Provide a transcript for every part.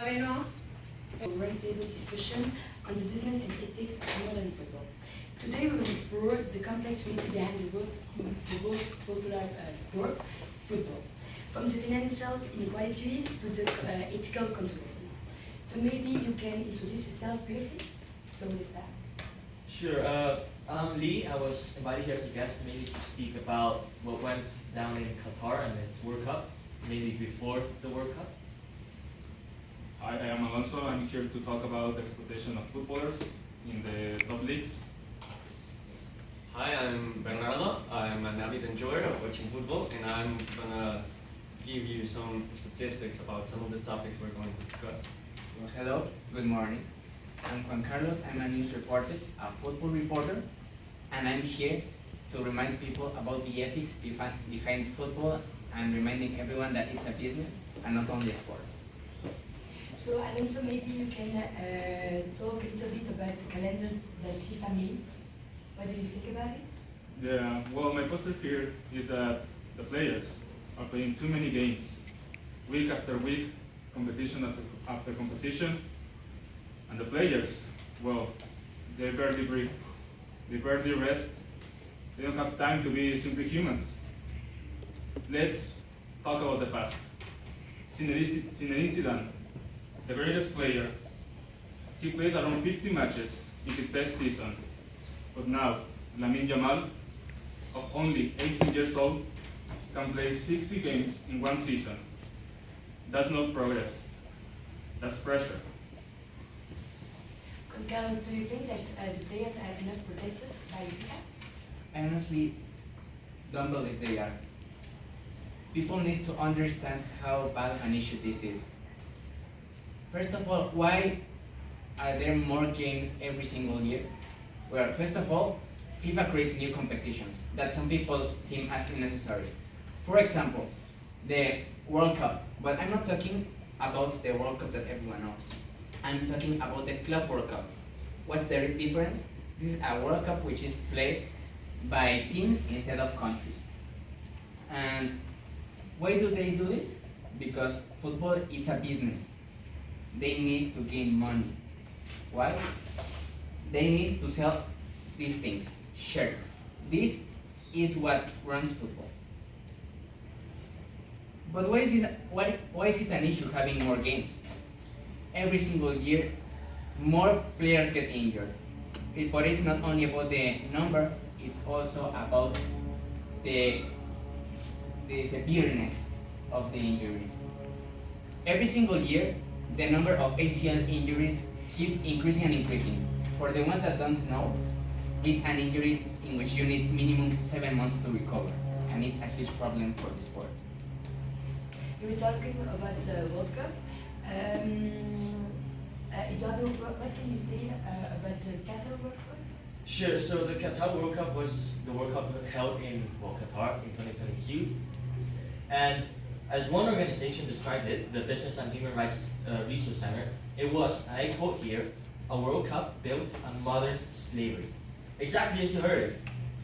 Bueno. A roundtable discussion on the business and ethics of modern football. Today we will explore the complex reality behind the world's popular sport, football, from the financial inequalities to the ethical controversies. So maybe you can introduce yourself briefly. So we'll start. Sure. I'm Lee. I was invited here as a guest mainly to speak about what went down in Qatar and its World Cup, maybe before the World Cup. Hi, I am Alonso. I'm here to talk about the exploitation of footballers in the top leagues. Hi, I'm Bernardo. I'm an avid enjoyer of watching football, and I'm gonna give you some statistics about some of the topics we're going to discuss. Well, hello, good morning. I'm Juan Carlos. I'm a news reporter, a football reporter, and I'm here to remind people about the ethics behind football and reminding everyone that it's a business and not only a sport. So Alonso, maybe you can talk a little bit about the calendar that FIFA made. What do you think about it? Yeah, well, my poster here is that the players are playing too many games, week after week, competition after competition, and the players, well, they barely breathe, they barely rest, they don't have time to be simply humans. Let's talk about the past. Zinedine Zidane, the greatest player, he played around 50 matches in his best season. But now, Lamine Yamal, of only 18 years old, can play 60 games in one season. That's not progress. That's pressure. Juan Carlos, do you think that the players are enough protected by FIFA? I honestly don't believe they are. People need to understand how bad an issue this is. First of all, why are there more games every single year? Well, first of all, FIFA creates new competitions that some people seem as unnecessary. For example, the World Cup, but I'm not talking about the World Cup that everyone knows. I'm talking about the Club World Cup. What's the difference? This is a World Cup which is played by teams instead of countries. And why do they do this? Because football is a business. They need to gain money. Why? They need to sell these things, shirts. This is what runs football. But why is it an issue having more games? Every single year, more players get injured. But it's not only about the number, it's also about the severeness of the injury. Every single year, the number of ACL injuries keep increasing and increasing. For the ones that don't know, it's an injury in which you need minimum 7 months to recover, and it's a huge problem for the sport. You were talking about the World Cup. Eduardo, what can you say about the Qatar World Cup? Sure. So the Qatar World Cup was the World Cup held in Qatar in 2022, and as one organization described it, the Business and Human Rights Resource Center, it was, and I quote here, a World Cup built on modern slavery. Exactly as you heard.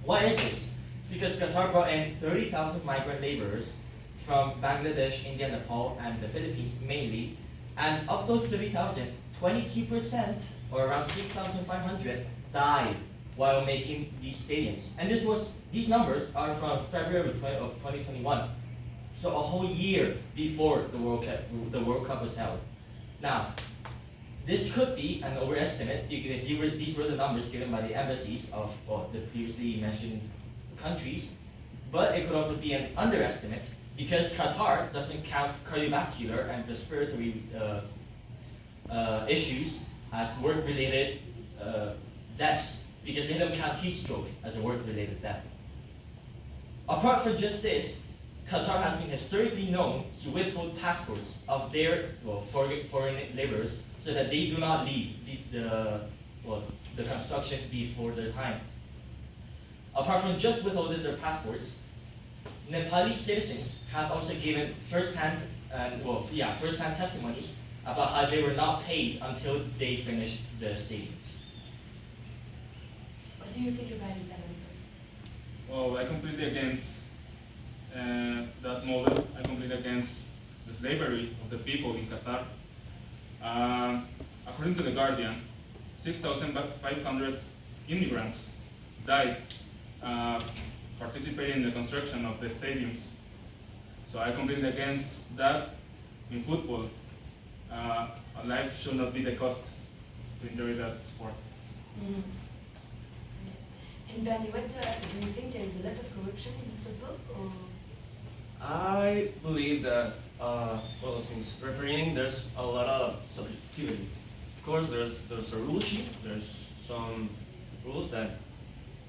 Why is this? It's because Qatar brought in 30,000 migrant laborers from Bangladesh, India, Nepal, and the Philippines mainly, and of those 30,000, 22%, or around 6,500, died while making these stadiums. And these numbers are from February of 2021. So a whole year before the World Cup was held. Now, this could be an overestimate because these were the numbers given by the embassies of the previously mentioned countries, but it could also be an underestimate because Qatar doesn't count cardiovascular and respiratory issues as work-related deaths because they don't count heat stroke as a work-related death. Apart from just this, Qatar has been historically known to withhold passports of their foreign laborers so that they do not leave the construction before their time. Apart from just withholding their passports, Nepali citizens have also given first-hand testimonies about how they were not paid until they finished the stadiums. What do you think about it, Alonso? Well, I completely against that model. I completely against the slavery of the people in Qatar. according to The Guardian, 6,500 immigrants died participating in the construction of the stadiums. So I completely against that. In football, a life should not be the cost to enjoy that sport. Mhm. And Danny, what do you think there is a lot of corruption in football? Or I believe that, well, since refereeing, there's a lot of subjectivity. Of course, there's a rule sheet, there's some rules that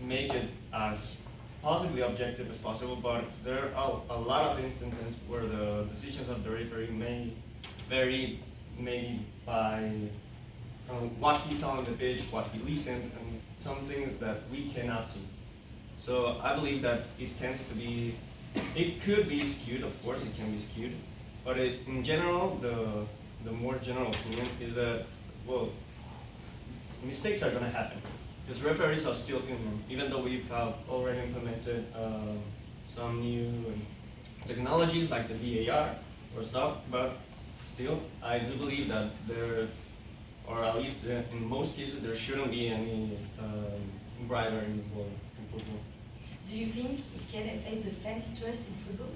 make it as possibly objective as possible, but there are a lot of instances where the decisions of the referee may vary maybe by what he saw on the pitch, what he listened, and some things that we cannot see. So I believe that it tends to be, it could be skewed, of course it can be skewed, but in general, the more general opinion is that, well, mistakes are going to happen. Because referees are still human, even though we've already implemented some new technologies like the VAR or stuff, but still, I do believe that there, or at least in most cases, there shouldn't be any bribery involved in football. do you think it can affect the fans' trust in football?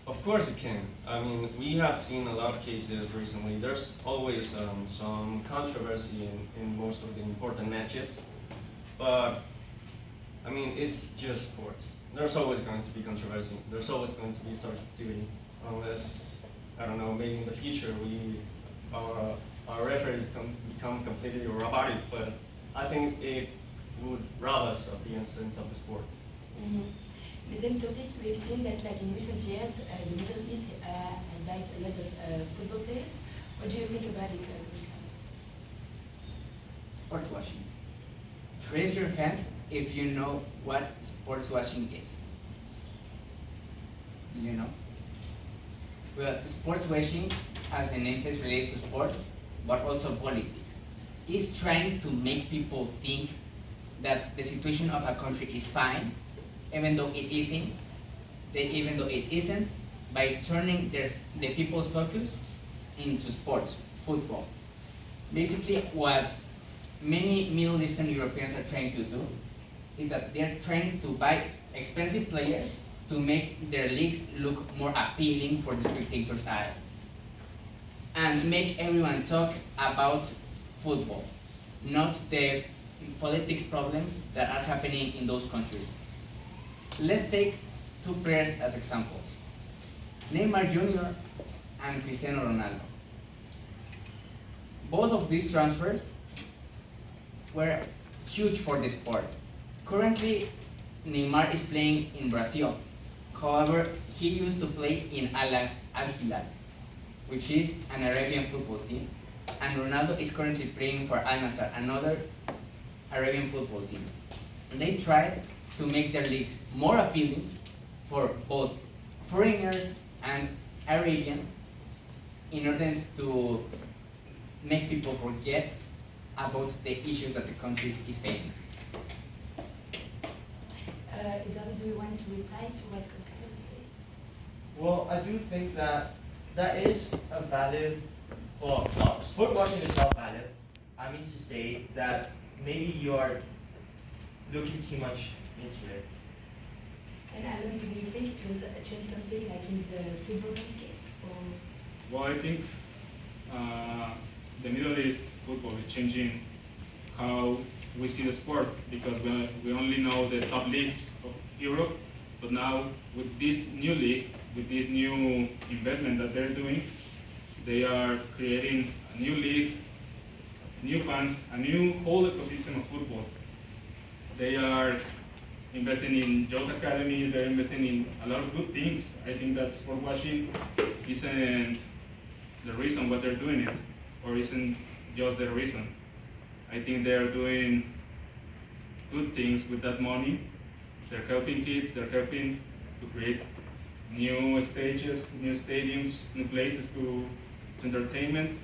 Of course it can. I mean, we have seen a lot of cases recently. There's always some controversy in most of the important matches, but I mean, it's just sports. There's always going to be controversy. There's always going to be subjectivity, unless, I don't know, maybe in the future our referees become completely robotic, but I think it would rob us of the essence of the sport. Mm-hmm. The same topic, we've seen that like in recent years, the Middle East invites a lot of football players. What do you think about it, Carlos? Sports washing. Raise your hand if you know what sports washing is. Do you know? Well, sports washing, as the name says, relates to sports, but also politics. It's trying to make people think that the situation of a country is fine, even though it isn't, by turning the people's focus into sports, football. Basically, what many Middle Eastern Europeans are trying to do is that they're trying to buy expensive players to make their leagues look more appealing for the spectator's eye, and make everyone talk about football, not the politics problems that are happening in those countries. Let's take two players as examples, Neymar Jr. and Cristiano Ronaldo. Both of these transfers were huge for the sport. Currently, Neymar is playing in Brazil. However, he used to play in Al Hilal, which is an Arabian football team, and Ronaldo is currently playing for Al Nassr, another Arabian football team. And they tried to make their leagues more appealing for both foreigners and Arabians in order to make people forget about the issues that the country is facing. Eduardo, do you want to reply to what Carlos said? Well, I do think that that is a valid, well, no, sport washing is not valid. I mean to say that maybe you are looking too much into it. And Alonso, do you think it will change something like in the football landscape? Or? Well, I think the Middle East football is changing how we see the sport, because we only know the top leagues of Europe, but now with this new league, with this new investment that they're doing, they are creating a new league, new fans, a new whole ecosystem of football. They are investing in youth academies, they're investing in a lot of good things. I think that sport washing isn't the reason why they're doing it, or isn't just the reason. I think they're doing good things with that money. They're helping kids, they're helping to create new stages, new stadiums, new places to entertainment.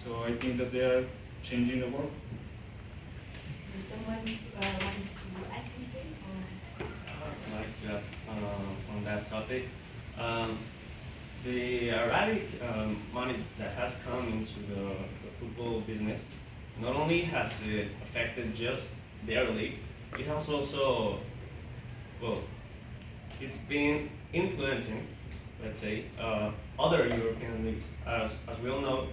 So I think that they are changing the world. Does someone wants to add something? Or? I'd like to add on that topic. the erratic money that has come into the football business not only has it affected just their league, it has also, well, it's been influencing, let's say, other European leagues. As we all know,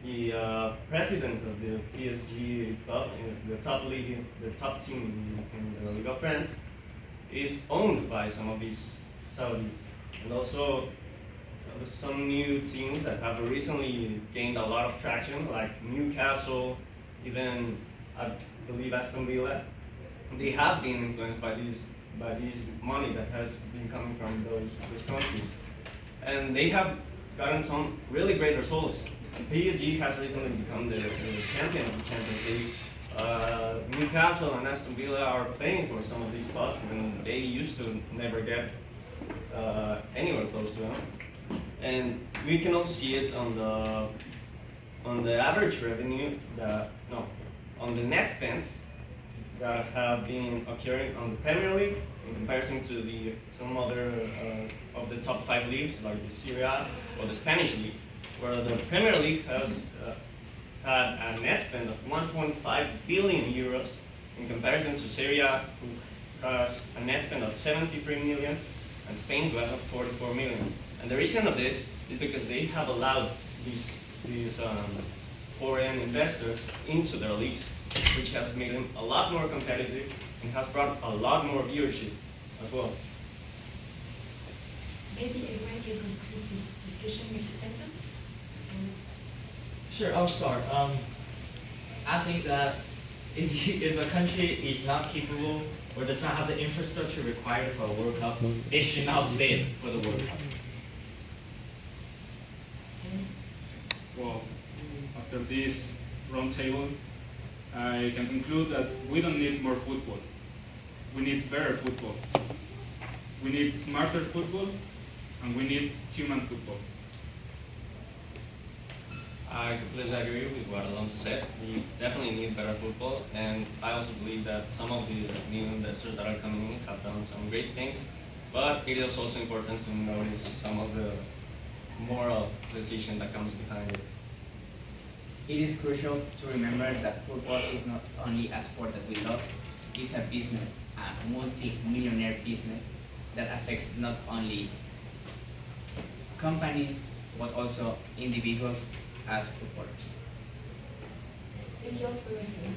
the president of the PSG club, the top league, the top team in the League of France, is owned by some of these Saudis, and also some new teams that have recently gained a lot of traction, like Newcastle, even I believe Aston Villa. They have been influenced by these money that has been coming from those countries, and they have gotten some really great results. PSG has recently become the champion of the Champions League. Newcastle and Aston Villa are playing for some of these spots, and they used to never get anywhere close to them. And we can also see it on the average revenue, on the net spends that have been occurring on the Premier League in comparison to some other of the top 5 leagues like the Serie A or the Spanish league, where the Premier League has had a net spend of 1.5 billion euros in comparison to Serie A, who has a net spend of 73 million, and Spain, who has 44 million. And the reason of this is because they have allowed these foreign investors into their leagues, which has made them a lot more competitive and has brought a lot more viewership as well. Maybe Edwin can conclude this discussion with a sentence. Sure, I'll start. I think that if a country is not capable or does not have the infrastructure required for a World Cup, it should not bid for the World Cup. Well, after this roundtable, I can conclude that we don't need more football. We need better football. We need smarter football, and we need human football. I completely agree with what Alonso said. We definitely need better football, and I also believe that some of these new investors that are coming in have done some great things, but it is also important to notice some of the moral decision that comes behind it. It is crucial to remember that football is not only a sport that we love, it's a business, a multi-millionaire business that affects not only companies, but also individuals as footballers. Thank you all for listening.